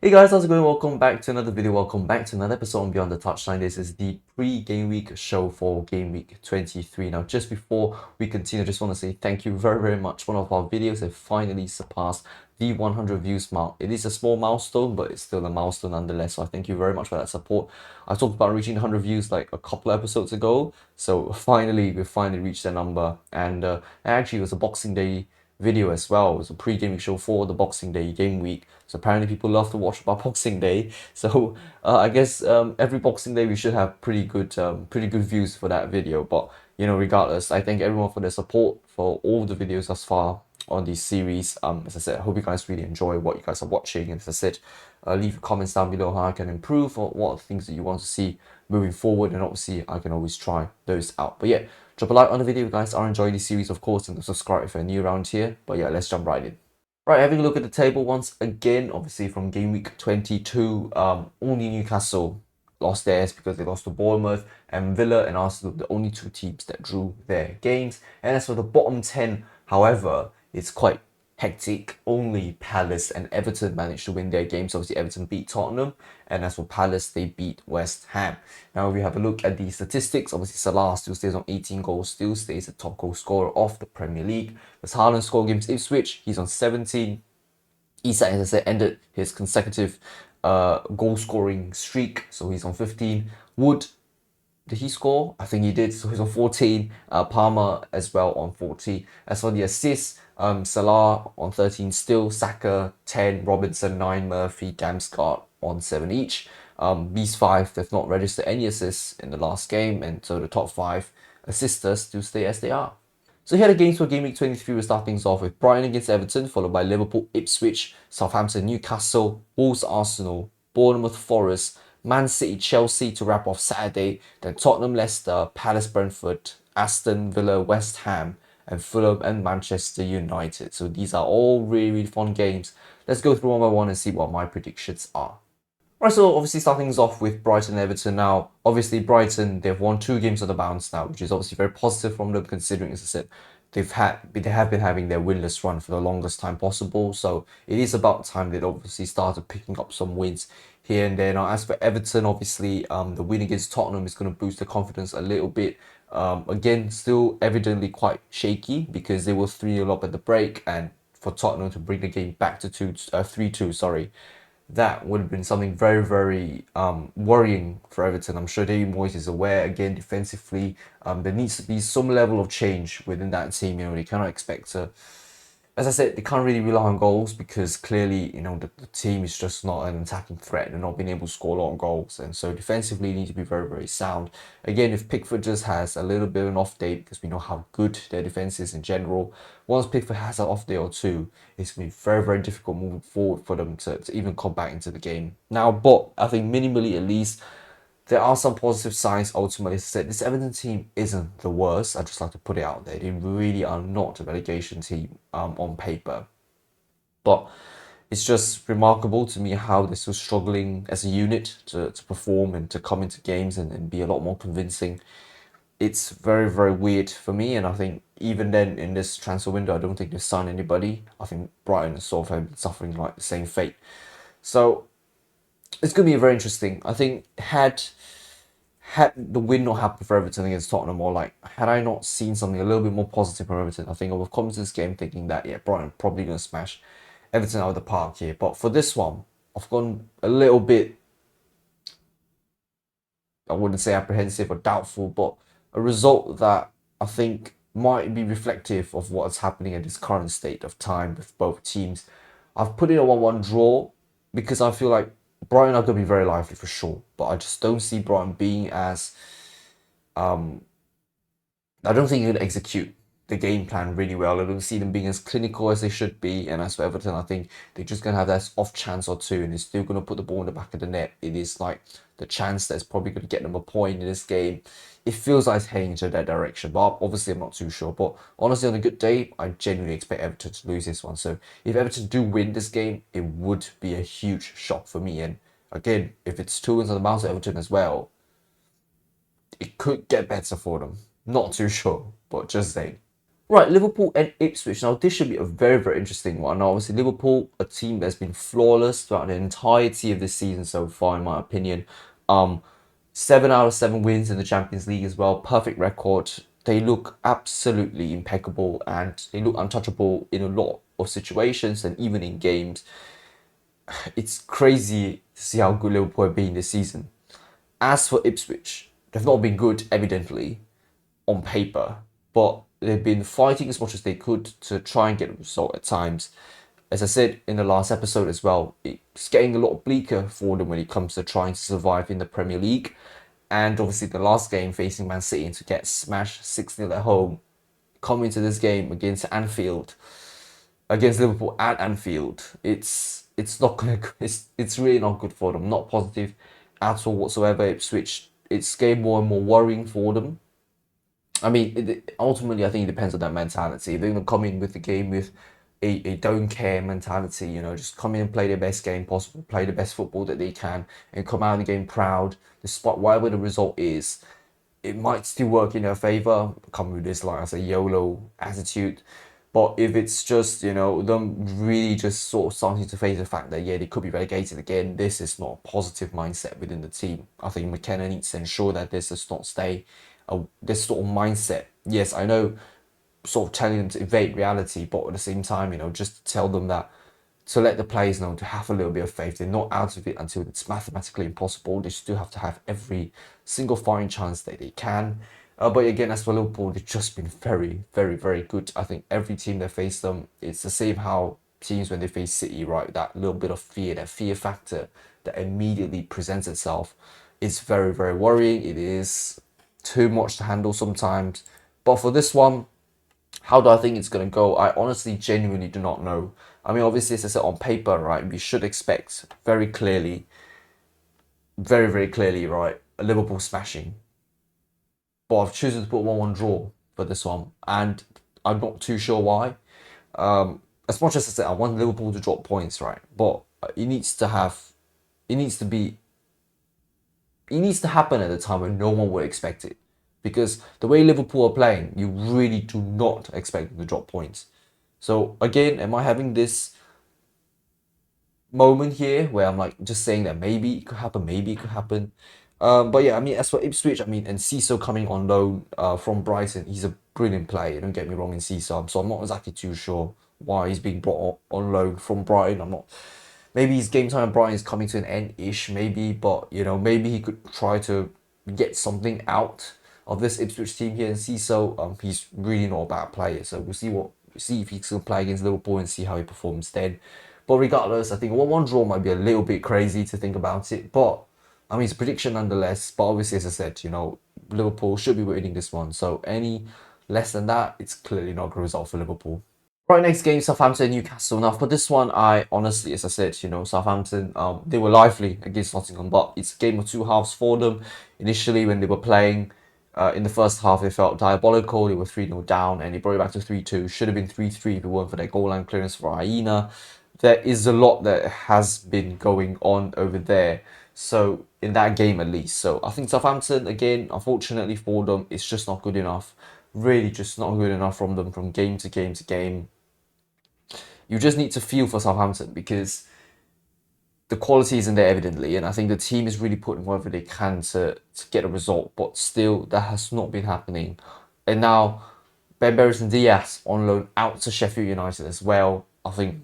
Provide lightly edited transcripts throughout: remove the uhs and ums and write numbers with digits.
Hey guys, how's it going? Welcome back to another video. Welcome back to another episode on Beyond the Touchline. This is the pre-game week show for Game Week 23. Now, just before we continue, I just want to say thank you very much. One of our videos have finally surpassed the 100 views mark. It is a small milestone, but it's still a milestone nonetheless. So I thank you very much for that support. I talked about reaching 100 views like a couple episodes ago. So we finally reached that number. And actually, it was a Boxing Day video as well. It was a pre-game show for the Boxing Day game week. So apparently people love to watch about Boxing Day. So I guess every Boxing Day we should have pretty good views for that video. But regardless, I thank everyone for their support for all the videos thus far on this series. As I said, I hope you guys really enjoy what you guys are watching. And as I said, leave comments down below how I can improve or what are the things that you want to see moving forward, and obviously I can always try those out. But yeah, drop a like on the video if you guys are enjoying this series, of course, and subscribe if you're new around here. But yeah, let's jump right in. Right, having a look at the table once again, obviously from game week 22, only Newcastle lost theirs because they lost to Bournemouth, and Villa and Arsenal, the only two teams that drew their games. And as for the bottom 10, however, it's quite hectic. Only Palace and Everton managed to win their games. Obviously, Everton beat Tottenham, and as for Palace, they beat West Ham. Now, if we have a look at the statistics, obviously Salah still stays on 18 goals, still stays the top goal scorer of the Premier League. As Haaland scored against Ipswich, he's on 17. Isak, as I said, ended his consecutive goal scoring streak, so he's on 15. Wood, did he score? I think he did. So he's on 14. Palmer as well on 14. As for the assists, Salah on 13 still. Saka 10. Robinson 9. Murphy, Damsgaard on 7 each. These five, they've not registered any assists in the last game. And so the top five assisters still stay as they are. So here are the games for Game Week 23. We'll start things off with Brighton against Everton, followed by Liverpool, Ipswich, Southampton, Newcastle, Wolves, Arsenal, Bournemouth, Forest, Man City, Chelsea to wrap off Saturday, then Tottenham, Leicester, Palace, Brentford, Aston Villa, West Ham, and Fulham and Manchester United. So these are all really fun games. Let's go through one by one and see what my predictions are. Right, so obviously starting things off with Brighton and Everton now. Obviously, Brighton, they've won 2 games on the bounce now, which is obviously very positive from them considering, as I said, they have been having their winless run for the longest time possible. So it is about time they'd obviously started picking up some wins here and there. Now, as for Everton, obviously, the win against Tottenham is going to boost their confidence a little bit. Again, still evidently quite shaky because they were 3-0 up at the break, and for Tottenham to bring the game back to 3-2, sorry, that would have been something very worrying for Everton. I'm sure David Moyes is aware. Again, defensively, there needs to be some level of change within that team. They cannot expect to, as I said, they can't really rely on goals because clearly, the team is just not an attacking threat. They're not being able to score a lot of goals. And so defensively, they need to be very sound. Again, if Pickford just has a little bit of an off day, because we know how good their defense is in general, once Pickford has an off day or two, it's going to be very difficult moving forward for them to even come back into the game. Now, but I think minimally at least, there are some positive signs ultimately. As I said, this Everton team isn't the worst. I just like to put it out there. They really are not a relegation team on paper. But it's just remarkable to me how they're still struggling as a unit to perform and to come into games and be a lot more convincing. It's very weird for me, and I think even then in this transfer window, I don't think they've signed anybody. I think Brighton is sort of have been suffering like the same fate. So it's going to be very interesting. I think had the win not happened for Everton against Tottenham, or like had I not seen something a little bit more positive from Everton, I think I would have come to this game thinking that yeah, Brighton probably going to smash Everton out of the park here. But for this one, I've gone a little bit, I wouldn't say apprehensive or doubtful, but a result that I think might be reflective of what's happening at this current state of time with both teams. I've put in a 1-1 draw because I feel like Brighton are going to be very lively for sure, but I just don't see Brighton being as I don't think he can execute the game plan really well. I don't see them being as clinical as they should be. And as for Everton, I think they're just going to have that off chance or two, and they're still going to put the ball in the back of the net. It is like the chance that's probably going to get them a point in this game. It feels like it's heading into that direction, but obviously I'm not too sure. But honestly, on a good day, I genuinely expect Everton to lose this one. So if Everton do win this game, it would be a huge shock for me. And again, if it's 2 wins on the bounce at Everton as well, it could get better for them. Not too sure, but just saying. Right, Liverpool and Ipswich. Now, this should be a very, very interesting one. Now, obviously, Liverpool, a team that's been flawless throughout the entirety of this season so far, in my opinion. 7 out of 7 wins in the Champions League as well. Perfect record. They look absolutely impeccable and they look untouchable in a lot of situations and even in games. It's crazy to see how good Liverpool have been this season. As for Ipswich, they've not been good, evidently, on paper, but they've been fighting as much as they could to try and get a result at times. As I said in the last episode as well, it's getting a lot bleaker for them when it comes to trying to survive in the Premier League. And obviously, the last game facing Man City and to get smashed 6-0 at home, coming to this game against Liverpool at Anfield, it's not gonna it's really not good for them. Not positive at all whatsoever. It's getting more and more worrying for them. I mean, ultimately, I think it depends on that mentality. They're going to come in with the game with a don't care mentality, just come in and play their best game possible, play the best football that they can, and come out of the game proud, despite whatever the result is. It might still work in their favour, come with this, like I say, YOLO attitude. But if it's just, them really just sort of starting to face the fact that, yeah, they could be relegated again, this is not a positive mindset within the team. I think McKenna needs to ensure that this does not stay this sort of mindset. Yes, I know, sort of telling them to evade reality, but at the same time, just tell them that to let the players know to have a little bit of faith. They're not out of it until it's mathematically impossible. They still have to have every single fighting chance that they can. But again, as for Liverpool, they've just been very, very, very good. I think every team that faced them, it's the same how teams when they face City, right? That little bit of fear, that fear factor that immediately presents itself is very, very worrying. It is too much to handle sometimes. But for this one, how do I think it's going to go? I honestly, genuinely do not know. I mean, obviously, as I said, on paper, right, we should expect very clearly, very, very clearly, right, a Liverpool smashing. But I've chosen to put 1-1 draw for this one. And I'm not too sure why. As much as I said, I want Liverpool to drop points, right? But it needs to have, it needs to be, it needs to happen at a time when no one would expect it. Because the way Liverpool are playing, you really do not expect them to drop points. So again, am I having this moment here where I'm like just saying that maybe it could happen, maybe it could happen? But yeah, I mean, as for Ipswich, I mean, and Ciso coming on loan from Brighton, he's a brilliant player. Don't get me wrong in Ciso, so I'm not exactly too sure why he's being brought on loan from Brighton. I'm not. Maybe his game time at Brighton is coming to an end-ish, maybe, but maybe he could try to get something out of this Ipswich team here and Ciso. He's really not a bad player, so we'll see if he can play against Liverpool and see how he performs then. But regardless, I think 1-1 draw might be a little bit crazy to think about it, but I mean, it's a prediction nonetheless. But obviously, as I said, Liverpool should be winning this one. So any less than that, it's clearly not a good result for Liverpool. Right, next game, Southampton, Newcastle. Now, for this one, I honestly, as I said, Southampton, they were lively against Nottingham, but it's a game of two halves for them. Initially, when they were playing, in the first half, they felt diabolical. They were 3-0 down, and they brought it back to 3-2. Should have been 3-3 if it weren't for their goal line clearance for Hyena. There is a lot that has been going on over there. So, in that game at least. So, I think Southampton, again, unfortunately for them, it's just not good enough. Really, just not good enough from them from game to game to game. You just need to feel for Southampton because the quality isn't there evidently, and I think the team is really putting whatever they can to get a result, but still that has not been happening. And now Ben Bertrand Diaz on loan out to Sheffield United as well. I think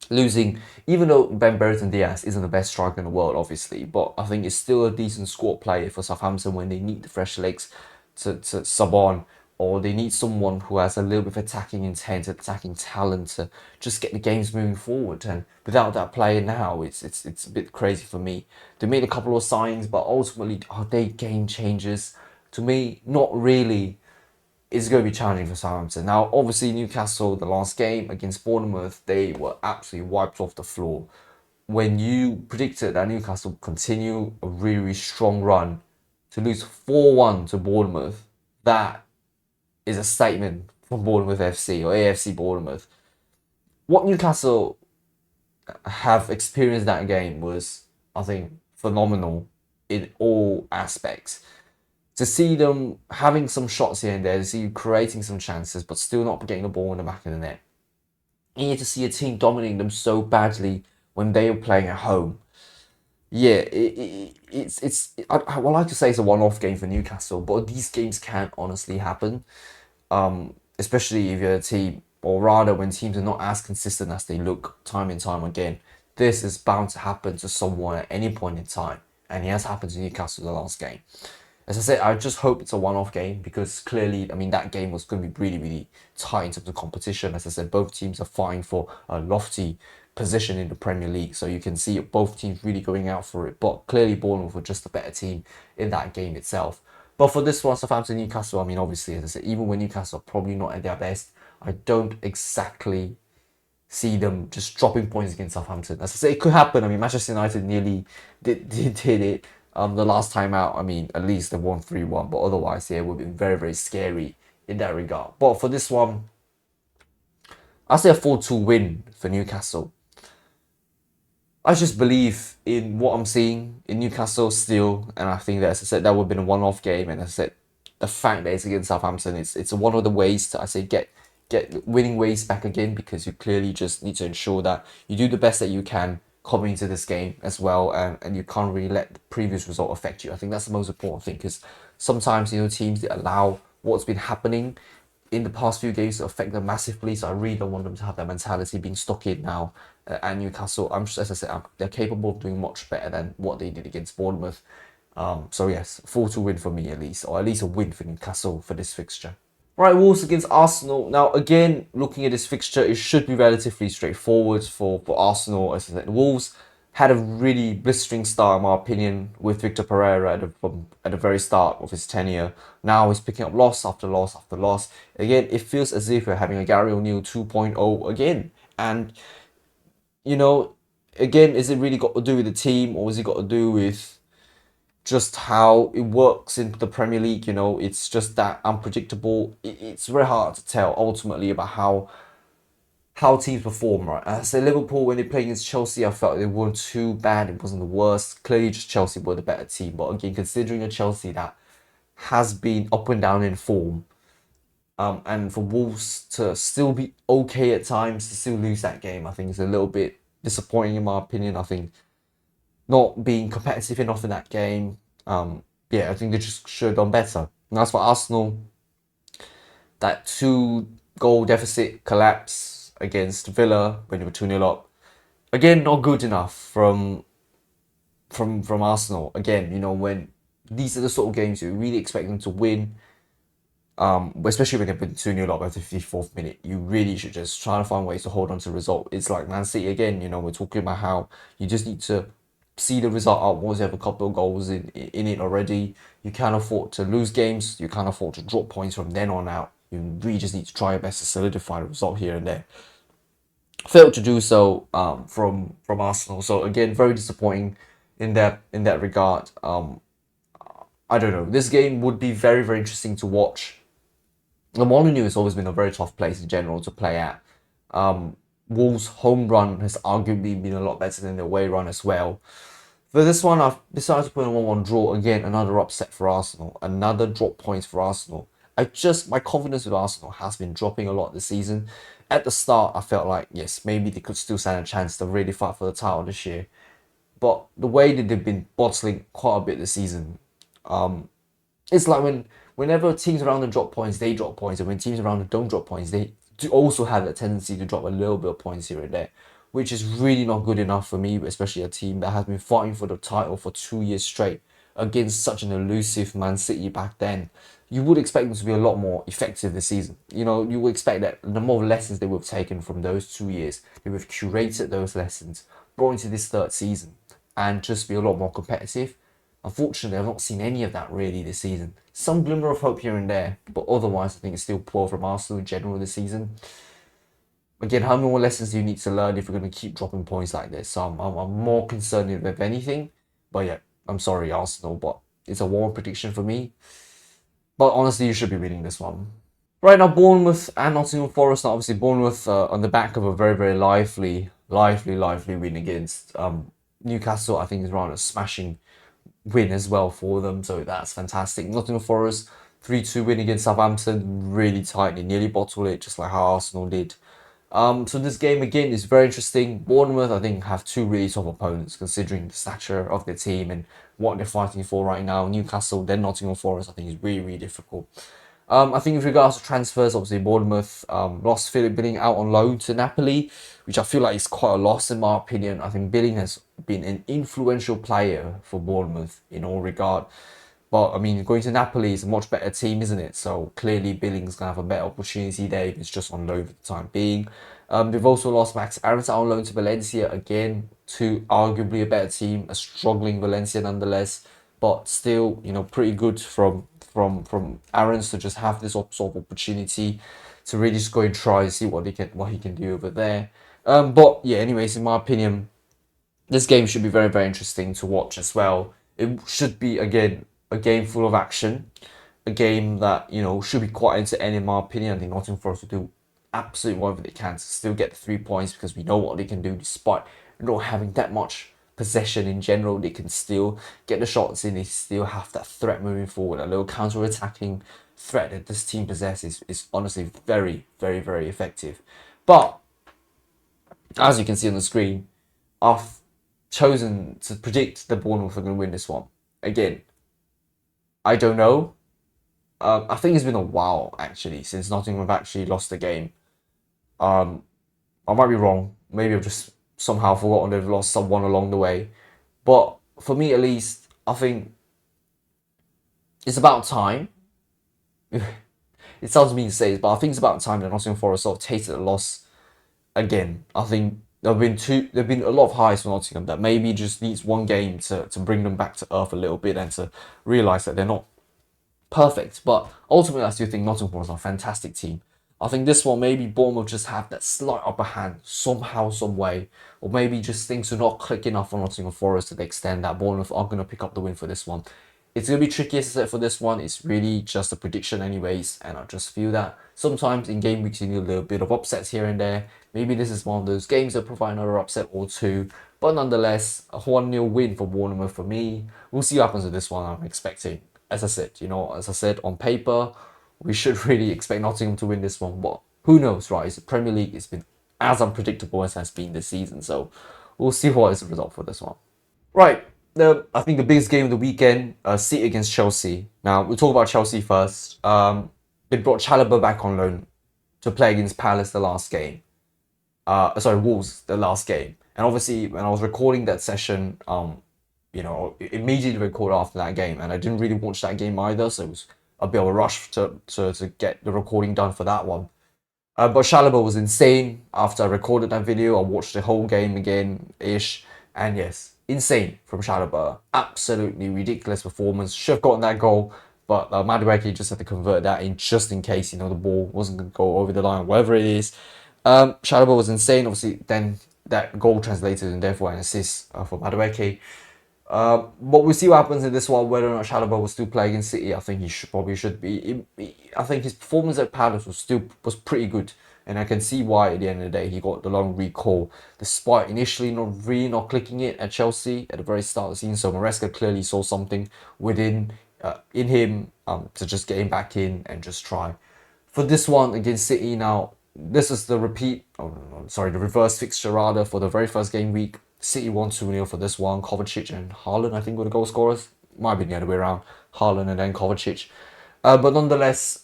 losing, even though Ben Bertrand Diaz isn't the best striker in the world, obviously, but I think it's still a decent squad player for Southampton when they need the fresh legs to sub on, or they need someone who has a little bit of attacking intent, attacking talent to just get the games moving forward. And without that player now, it's a bit crazy for me. They made a couple of signings, but ultimately, are they game changers? To me, not really. It's going to be challenging for Southampton. Now, obviously, Newcastle, the last game against Bournemouth, they were absolutely wiped off the floor. When you predicted that Newcastle would continue a really, really strong run to lose 4-1 to Bournemouth, that is a statement from Bournemouth FC or AFC Bournemouth. What Newcastle have experienced that game was, I think, phenomenal in all aspects. to see them having some shots here and there, to see you creating some chances, but still not getting the ball in the back of the net. You need to see a team dominating them so badly when they are playing at home. Yeah, I would like to say it's a one-off game for Newcastle, but these games can honestly happen, especially if you're a team, or rather when teams are not as consistent as they look time and time again. This is bound to happen to someone at any point in time, and it has happened to Newcastle the last game. As I said, I just hope it's a one-off game because clearly, I mean, that game was going to be really, really tight in terms of competition. As I said, both teams are fighting for a lofty position in the Premier League, so you can see both teams really going out for it. But clearly, Bournemouth were just a better team in that game itself. But for this one, Southampton Newcastle, I mean, obviously, as I said, even when Newcastle are probably not at their best, I don't exactly see them just dropping points against Southampton. As I say, it could happen. I mean, Manchester United nearly did it the last time out. I mean, at least they won 3-1, but otherwise, yeah, it would be very, very scary in that regard. But for this one, I say a 4-2 win for Newcastle. I just believe in what I'm seeing in Newcastle still, and I think that, as I said, that would have been a one-off game. And as I said, the fact that it's against Southampton, it's one of the ways to, I say, get winning ways back again, because you clearly just need to ensure that you do the best that you can coming into this game as well, and you can't really let the previous result affect you. I think that's the most important thing, because sometimes, you know, teams that allow what's been happening in the past few games to affect them massively. So I really don't want them to have that mentality being stuck in now at Newcastle. As I said, they're capable of doing much better than what they did against Bournemouth. So yes, 4-2 win for me at least, or at least a win for Newcastle for this fixture. Right, Wolves against Arsenal. Now, again, looking at this fixture, it should be relatively straightforward for Arsenal. As I said, Wolves had a really blistering start, in my opinion, with Victor Pereira at the very start of his tenure. Now he's picking up loss after loss after loss. Again, it feels as if we're having a Gary O'Neill 2.0 again. And, you know, again, is it really got to do with the team, or has it got to do with just how it works in the Premier League? You know, it's just that unpredictable. It's very hard to tell ultimately about how teams perform, right? As I say, Liverpool, when they played against Chelsea, I felt they weren't too bad. It wasn't the worst. Clearly, just Chelsea were the better team. But again, considering a Chelsea that has been up and down in form, and for Wolves to still be okay at times, to still lose that game, I think is a little bit disappointing in my opinion. I think not being competitive enough in that game. Yeah, I think they just should have done better. And as for Arsenal, that 2-goal deficit collapse against Villa when they were 2-0 up. Again, not good enough from Arsenal. Again, you know, when these are the sort of games you really expect them to win, especially when they've been 2-0 up at the 54th minute, you really should just try to find ways to hold on to the result. It's like Man City again, you know, we're talking about how you just need to see the result out once you have a couple of goals in it already. You can't afford to lose games. You can't afford to drop points from then on out. You really just need to try your best to solidify the result here and there. Failed to do so from Arsenal. So again, very disappointing in that regard. I don't know. This game would be very, very interesting to watch. The Molyneux has always been a very tough place in general to play at. Wolves' home run has arguably been a lot better than their away run as well. For this one, I've decided to put a 1-1 draw. Again, another upset for Arsenal. Another drop points for Arsenal. My confidence with Arsenal has been dropping a lot this season. At the start, I felt like, yes, maybe they could still stand a chance to really fight for the title this year. But the way that they've been bottling quite a bit this season, it's like whenever teams around them drop points, they drop points. And when teams around them don't drop points, they do also have that tendency to drop a little bit of points here and there, which is really not good enough for me, especially a team that has been fighting for the title for 2 years straight against such an elusive Man City back then. You would expect them to be a lot more effective this season. You know, you would expect that the more lessons they would have taken from those 2 years, they would have curated those lessons, brought into this third season, and just be a lot more competitive. Unfortunately, I've not seen any of that really this season. Some glimmer of hope here and there, but otherwise I think it's still poor from Arsenal in general this season. Again, how many more lessons do you need to learn if you're going to keep dropping points like this? So I'm more concerned with anything. But yeah, I'm sorry, Arsenal, but it's a warm prediction for me. But honestly, you should be winning this one. Right now, Bournemouth and Nottingham Forest. Now, obviously, Bournemouth on the back of a very, very lively win against Newcastle. I think is around a smashing win as well for them, so that's fantastic. Nottingham Forest 3-2 win against Southampton, really tight. They nearly bottled it, just like how Arsenal did. So this game again is very interesting. Bournemouth, I think, have two really tough opponents considering the stature of their team and what they're fighting for right now. Newcastle, then Nottingham Forest, I think is really, really difficult. I think with regards to transfers, obviously Bournemouth lost Philip Billing out on loan to Napoli, which I feel like is quite a loss in my opinion. I think Billing has been an influential player for Bournemouth in all regard. But I mean, going to Napoli is a much better team, isn't it? So clearly Billing's gonna have a better opportunity there if it's just on loan for the time being. They've also lost Max Aarons out on loan to Valencia again, to arguably a better team, a struggling Valencia nonetheless, but still, pretty good from Aarons to just have this sort of opportunity to really just go and try and see what he can do over there. But yeah, anyways, in my opinion, this game should be very, very interesting to watch as well. It should be, again, a game full of action, a game that, should be quite entertaining in my opinion. I think Nottingham Forest will do absolutely whatever they can to still get the 3 points because we know what they can do despite not having that much possession in general. They can still get the shots in, they still have that threat moving forward. A little counter-attacking threat that this team possesses is honestly very, very, very effective. But, as you can see on the screen, I've chosen to predict the Bournemouth are going to win this one. Again, I don't know. I think it's been a while actually since Nottingham have actually lost a game. I might be wrong. Maybe I've just somehow forgotten they've lost someone along the way. But for me at least, I think it's about time. It sounds mean to say, but I think it's about time that Nottingham Forest sort of tasted a loss again. I think there've been a lot of highs for Nottingham that maybe just needs one game to bring them back to earth a little bit and to realise that they're not perfect. But ultimately, I still think Nottingham Forest are a fantastic team. I think this one, maybe Bournemouth just have that slight upper hand somehow, some way, or maybe just things are not clicking enough for Nottingham Forest to the extent that Bournemouth are going to pick up the win for this one. It's going to be tricky, as I said, for this one. It's really just a prediction anyways, and I just feel that sometimes in game weeks you need a little bit of upsets here and there. Maybe this is one of those games that provide another upset or two, but nonetheless, a 1-0 win for Bournemouth for me. We'll see what happens with this one. I'm expecting, as I said, on paper, we should really expect Nottingham to win this one, but who knows, right? It's the Premier League. It's been as unpredictable as it has been this season, so we'll see what is the result for this one. Right, I think the biggest game of the weekend, City against Chelsea. Now, we'll talk about Chelsea first. They brought Chalobah back on loan to play against Palace the last game. Wolves the last game. And obviously, when I was recording that session, immediately recorded after that game, and I didn't really watch that game either, so it was a bit of a rush to get the recording done for that one. But Chalobah was insane. After I recorded that video, I watched the whole game again-ish, and yes, insane from Chalobah. Absolutely ridiculous performance. Should have gotten that goal, but Madueke just had to convert that in just in case, the ball wasn't going to go over the line, whatever it is. Chalobah was insane. Obviously, then that goal translated and therefore an assist for Madueke. But we'll see what happens in this one, whether or not Chalobah will still play against City. I think he probably should be. I think his performance at Palace was pretty good, and I can see why at the end of the day he got the long recall, despite initially not clicking it at Chelsea at the very start of the season. So Maresca clearly saw something in him to just get him back in and just try. For this one against City now, this is the the reverse fixture rather for the very first game week. City won 2-0 for this one. Kovacic and Haaland, I think, were the goal scorers. Might be the other way around. Haaland and then Kovacic. But nonetheless,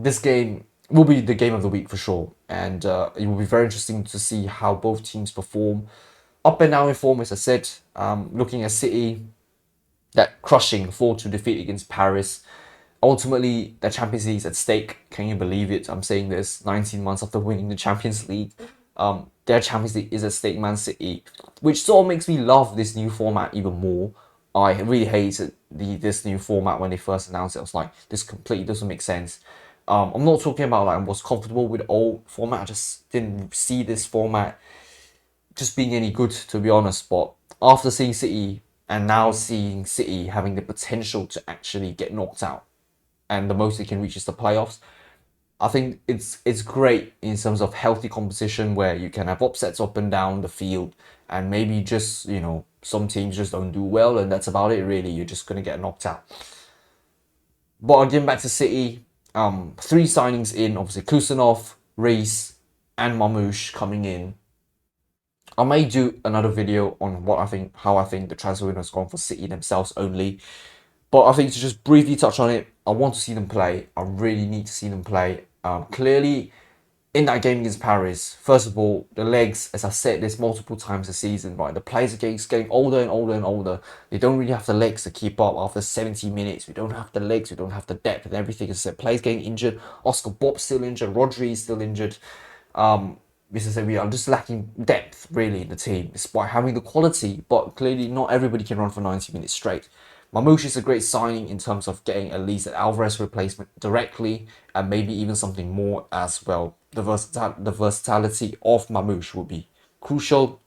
this game will be the game of the week for sure. And it will be very interesting to see how both teams perform. Up and down in form, as I said. Looking at City, that crushing 4-2 defeat against Paris. Ultimately, the Champions League is at stake. Can you believe it? I'm saying this 19 months after winning the Champions League. Their Champions League is at stake, Man City, which sort of makes me love this new format even more. I really hated this new format when they first announced it. I was like, this completely doesn't make sense. I'm not talking about I was comfortable with the old format. I just didn't see this format just being any good, to be honest. But after seeing City and now seeing City having the potential to actually get knocked out, and the most they can reach is the playoffs, I think it's great in terms of healthy competition where you can have upsets up and down the field and maybe just, Some teams just don't do well, and that's about it, really. You're just going to get knocked out. But again, back to City, 3 signings in, obviously Kusanov, Reece, and Marmoush coming in. I may do another video on how I think the transfer window has gone for City themselves only. But I think to just briefly touch on it, I want to see them play. I really need to see them play. Clearly, in that game against Paris, first of all, the legs, as I said this multiple times this season, right? The players are getting older and older and older. They don't really have the legs to keep up after 70 minutes. We don't have the legs, we don't have the depth and everything. As I said, players getting injured. Oscar Bob's still injured. Rodri is still injured. As I said, we are just lacking depth, really, in the team, despite having the quality. But clearly, not everybody can run for 90 minutes straight. Mamouche is a great signing in terms of getting at least an Alvarez replacement directly, and maybe even something more as well. The versatility of Mamouche will be crucial.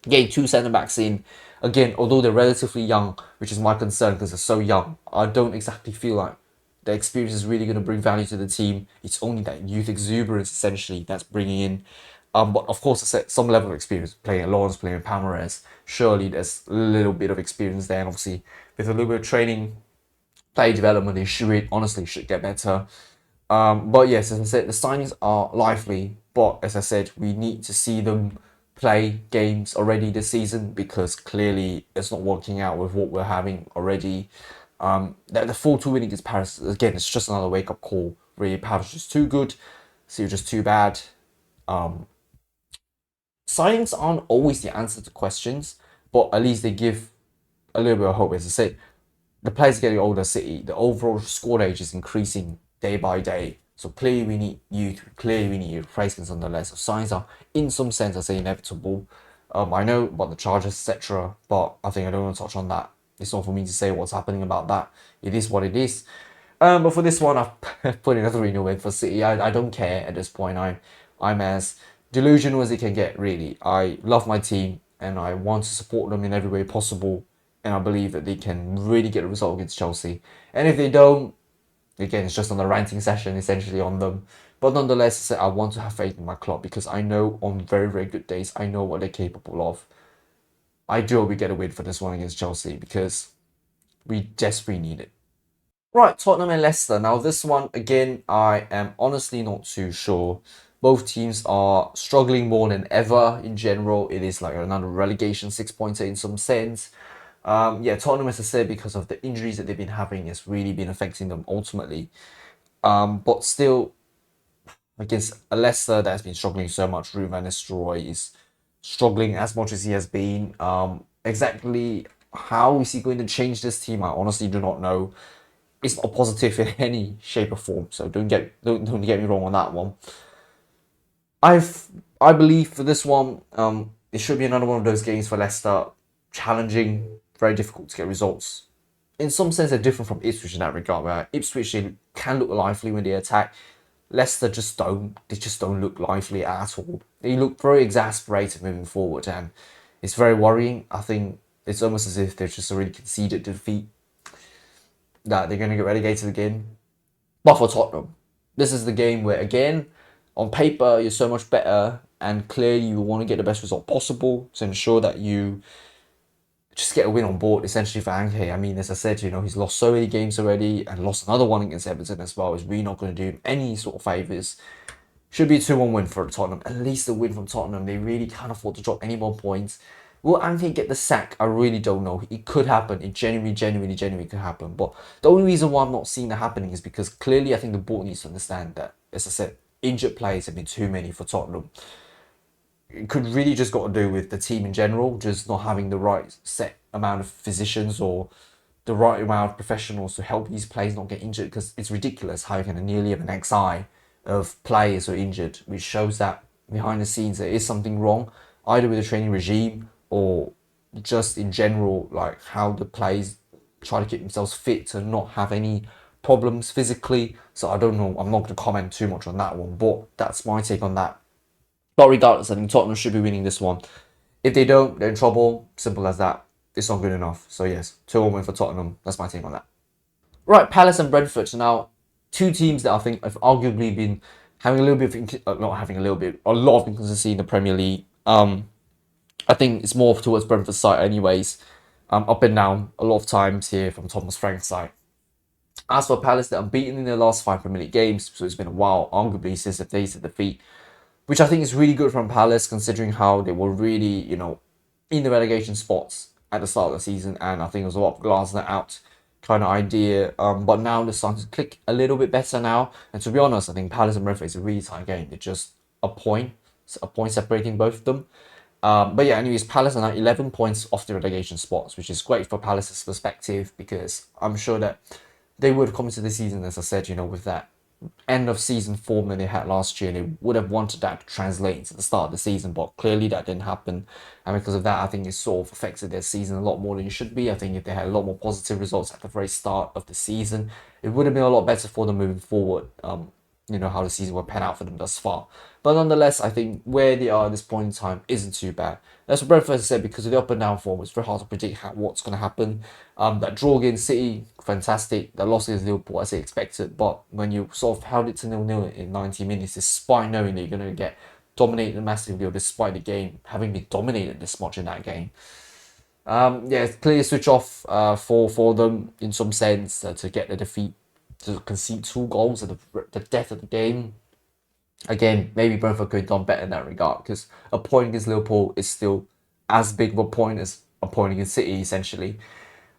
Getting 2 centre-backs in, again, although they're relatively young, which is my concern because they're so young, I don't exactly feel like the experience is really going to bring value to the team. It's only that youth exuberance, essentially, that's bringing in. But of course, some level of experience playing at Lawrence, playing at Palmares. Surely there's a little bit of experience there, and obviously with a little bit of training, play development, they should honestly get better. But yes, as I said, the signings are lively. But as I said, we need to see them play games already this season because clearly it's not working out with what we're having already. The 4-2 winning against Paris, again, it's just another wake-up call. Really, Paris is just too good, so you're just too bad. Signings aren't always the answer to questions, but at least they give a little bit of hope. As I said, the players are getting older, City, the overall squad age is increasing day by day. So clearly we need youth, clearly we need replacements nonetheless. So signs are, in some sense, I say inevitable. I know about the charges, etc., but I think I don't want to touch on that. It's not for me to say what's happening about that. It is what it is. But for this one, I've put another renewal in for City. I don't care at this point. I'm as delusional as it can get, really. I love my team and I want to support them in every way possible. And I believe that they can really get a result against Chelsea. And if they don't, again, it's just on the ranting session, essentially, on them. But nonetheless, I want to have faith in my club because I know on very, very good days, I know what they're capable of. I do hope we get a win for this one against Chelsea because we desperately need it. Right, Tottenham and Leicester. Now, this one, again, I am honestly not too sure. Both teams are struggling more than ever in general. It is like another relegation 6-pointer in some sense. Tottenham, as I said, because of the injuries that they've been having, has really been affecting them ultimately. But still, against a Leicester that has been struggling so much, Ruud van Nistelrooy is struggling as much as he has been. Exactly how is he going to change this team? I honestly do not know. It's not positive in any shape or form, so don't get me wrong on that one. I believe for this one, it should be another one of those games for Leicester, challenging, very difficult to get results. In some sense, they're different from Ipswich in that regard, where Ipswich can look lively when they attack. Leicester just don't. They just don't look lively at all. They look very exasperated moving forward, and it's very worrying. I think it's almost as if they've just already conceded defeat, that they're going to get relegated again. But for Tottenham, this is the game where, again, on paper, you're so much better, and clearly you want to get the best result possible to ensure that you just get a win on board, essentially, for Anke. I mean, as I said, he's lost so many games already and lost another one against Everton as well. It's really not going to do him any sort of favours. Should be a 2-1 win for Tottenham. At least a win from Tottenham. They really can't afford to drop any more points. Will Anke get the sack? I really don't know. It could happen. It genuinely could happen. But the only reason why I'm not seeing that happening is because clearly I think the board needs to understand that, as I said, injured players have been too many for Tottenham. It could really just got to do with the team in general, just not having the right set amount of physicians or the right amount of professionals to help these players not get injured, because it's ridiculous how you can nearly have an XI of players who are injured, which shows that behind the scenes there is something wrong, either with the training regime or just in general, like how the players try to keep themselves fit to not have any problems physically. So I don't know, I'm not going to comment too much on that one, but that's my take on that. But regardless, I think Tottenham should be winning this one. If they don't, they're in trouble. Simple as that. It's not good enough. So yes, 2-1 win for Tottenham. That's my take on that. Right, Palace and Brentford. Now, two teams that I think have arguably been having a little bit of, not having a little bit, a lot of inconsistency in the Premier League. I think it's more towards Brentford's side anyways. Up and down a lot of times here from Thomas Frank's side. As for Palace, they're unbeaten in their last 5 Premier League games, so it's been a while, arguably, since they've tasted defeat, which I think is really good from Palace, considering how they were really, in the relegation spots at the start of the season, and I think it was a lot of glass that out kind of idea. But now they're starting to click a little bit better now, and to be honest, I think Palace and Brentford is a really tight game. They're just a point separating both of them. But yeah, anyways, Palace are now 11 points off the relegation spots, which is great for Palace's perspective, because I'm sure that they would have come into the season, as I said, with that end of season form that they had last year. They would have wanted that to translate into the start of the season, but clearly that didn't happen. And because of that, I think it sort of affected their season a lot more than it should be. I think if they had a lot more positive results at the very start of the season, it would have been a lot better for them moving forward. How the season would pan out for them thus far. But nonetheless, I think where they are at this point in time isn't too bad. That's what Brentford said, because of the up and down form, it's very hard to predict what's going to happen. That draw against City, fantastic. The loss against Liverpool, as they expected. But when you sort of held it to 0-0 in 90 minutes, despite knowing that you're going to get dominated massively, or despite the game having been dominated this much in that game. It's clearly a switch off for them in some sense, to get the defeat, to concede 2 goals at the death of the game. Again, maybe Brentford could have done better in that regard, because a point against Liverpool is still as big of a point as a point against City, essentially.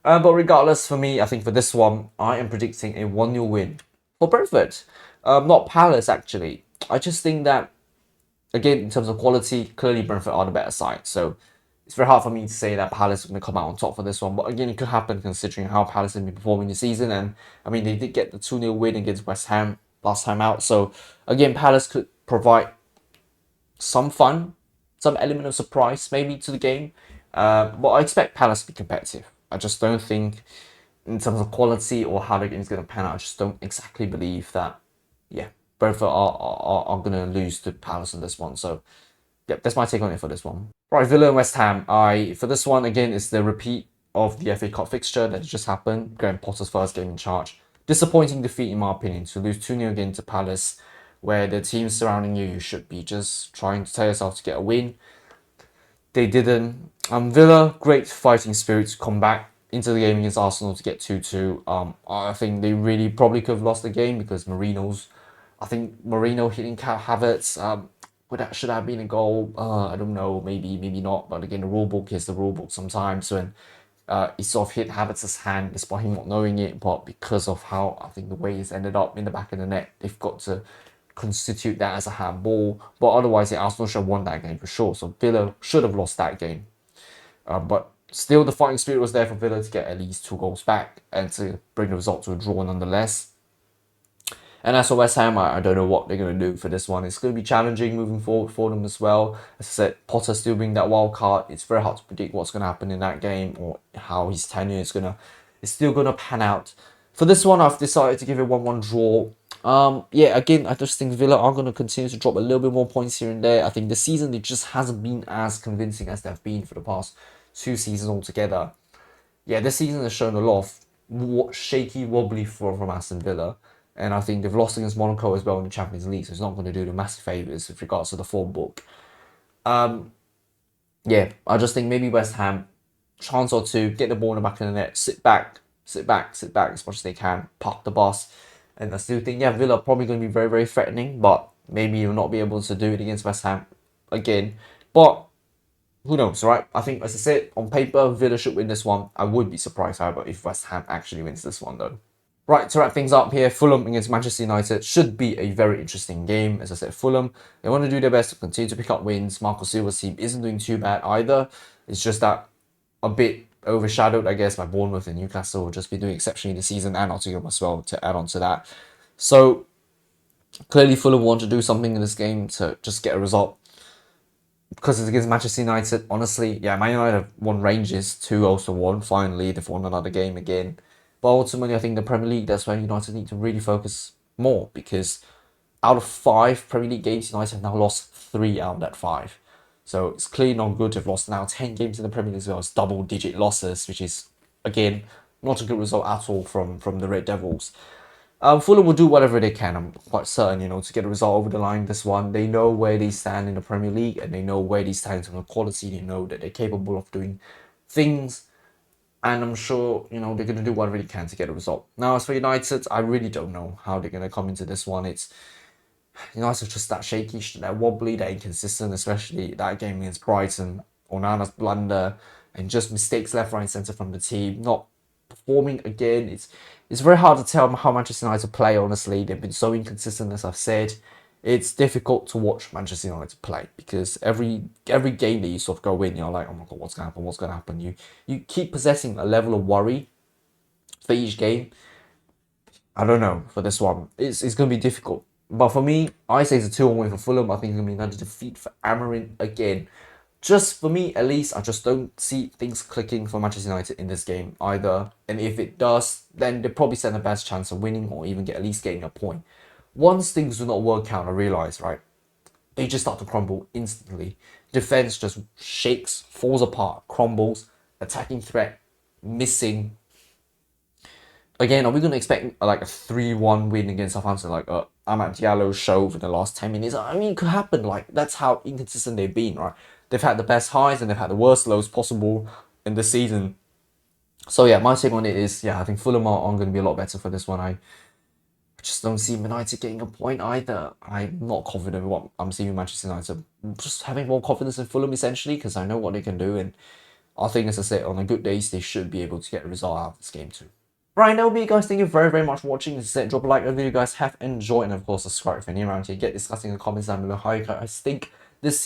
But regardless, for me, I think for this one, I am predicting a 1-0 win for Brentford. Not Palace, actually. I just think that, again, in terms of quality, clearly Brentford are the better side. So it's very hard for me to say that Palace are going to come out on top for this one. But again, it could happen considering how Palace have been performing this season. And I mean, they did get the 2-0 win against West Ham last time out. So again, Palace could provide some fun, some element of surprise maybe to the game. But I expect Palace to be competitive. I just don't think, in terms of quality or how the game is going to pan out, I just don't exactly believe that, Brentford are going to lose to Palace in this one. So that's my take on it for this one. Right, Villa and West Ham. For this one, again, it's the repeat of the FA Cup fixture that just happened. Graham Potter's first game in charge. Disappointing defeat, in my opinion, to lose 2-0 again to Palace, where the teams surrounding you should be just trying to tell yourself to get a win. They didn't. Villa, great fighting spirit to come back into the game against Arsenal to get 2-2. I think they really probably could have lost the game, because Marino hitting Havertz, should have been a goal. I don't know, maybe not. But again, the rule book is the rule book sometimes, when he sort of hit Havertz's hand despite him not knowing it. But because of how, I think, the way he's ended up in the back of the net, they've got to constitute that as a handball. But otherwise, Arsenal should have won that game for sure. So Villa should have lost that game. But still, the fighting spirit was there for Villa to get at least 2 goals back and to bring the result to a draw nonetheless. And as for West Ham, I don't know what they're going to do for this one. It's going to be challenging moving forward for them as well. As I said, Potter still being that wild card. It's very hard to predict what's going to happen in that game, or how his tenure is still going to pan out. For this one, I've decided to give it 1-1 draw. Again, I just think Villa are going to continue to drop a little bit more points here and there. I think the season, it just hasn't been as convincing as they've been for the past 2 seasons altogether. This season has shown a lot of shaky, wobbly from Aston Villa. And I think they've lost against Monaco as well in the Champions League, so it's not going to do them massive favours with regards to the form book. I just think maybe West Ham, chance or two, get the ball in the back of the net, sit back as much as they can, park the bus. And I still think, Villa are probably going to be very, very threatening, but maybe you'll not be able to do it against West Ham again. But who knows, right? I think, as I said, on paper, Villa should win this one. I would be surprised, however, if West Ham actually wins this one, though. Right, to wrap things up here, Fulham against Manchester United should be a very interesting game. As I said, Fulham, they want to do their best to continue to pick up wins. Marco Silva's team isn't doing too bad either. It's just that a bit overshadowed, I guess, by Bournemouth and Newcastle will just be doing exceptionally this season, and Nottingham as well, to add on to that. So, clearly Fulham want to do something in this game to just get a result. Because it's against Manchester United, honestly, Man United have won Rangers 2-1. Finally, they've won another game again. But ultimately, I think the Premier League, that's where United need to really focus more, because out of 5 Premier League games, United have now lost 3 out of that 5. So it's clearly not good to have lost now 10 games in the Premier League as well as double-digit losses, which is, again, not a good result at all from the Red Devils. Fulham will do whatever they can, I'm quite certain, to get a result over the line this one. They know where they stand in the Premier League, and they know where they stand in terms of quality. They know that they're capable of doing things, and I'm sure, they're going to do whatever they can to get a result. Now, as for United, I really don't know how they're going to come into this one. United just that shaky, that wobbly, that inconsistent, especially that game against Brighton. Onana's blunder and just mistakes left, right, and centre from the team. Not performing again. It's very hard to tell how Manchester United play, honestly. They've been so inconsistent, as I've said. It's difficult to watch Manchester United play because every game that you sort of go in, you're like, oh my god, what's going to happen? What's going to happen? You keep possessing a level of worry for each game. I don't know for this one. It's going to be difficult. But for me, I say it's a 2-1 win for Fulham. I think it's going to be another defeat for Amarin again. Just for me, at least, I just don't see things clicking for Manchester United in this game either. And if it does, then they probably stand the best chance of winning or even at least getting a point. Once things do not work out, I realise, right, they just start to crumble instantly. Defense just shakes, falls apart, crumbles. Attacking threat missing. Again, are we going to expect like a 3-1 win against Southampton, like Amad Diallo show for the last 10 minutes? I mean, it could happen. Like, that's how inconsistent they've been, right? They've had the best highs and they've had the worst lows possible in the season. So yeah, my take on it is, I think Fulham are going to be a lot better for this one. I just don't see United getting a point either. I'm not confident in what I'm seeing with Manchester United. Just having more confidence in Fulham, essentially, because I know what they can do. And I think, as I said, on the good days, they should be able to get a result out of this game too. Right, that will be it, guys. Thank you very, very much for watching. As I said, drop a like on the video, guys. Have enjoyed, and of course, subscribe if you're new around here. Get discussing in the comments down below how you guys think this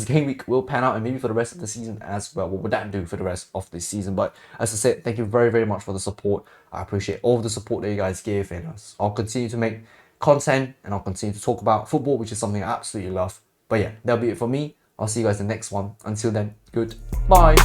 game week will pan out, and maybe for the rest of the season as well. What would that do for the rest of this season? But as I said, thank you very, very much for the support. I appreciate all of the support that you guys give, and I'll continue to make content, and I'll continue to talk about football, which is something I absolutely love. But yeah, that'll be it for me. I'll see you guys in the next one. Until then, goodbye.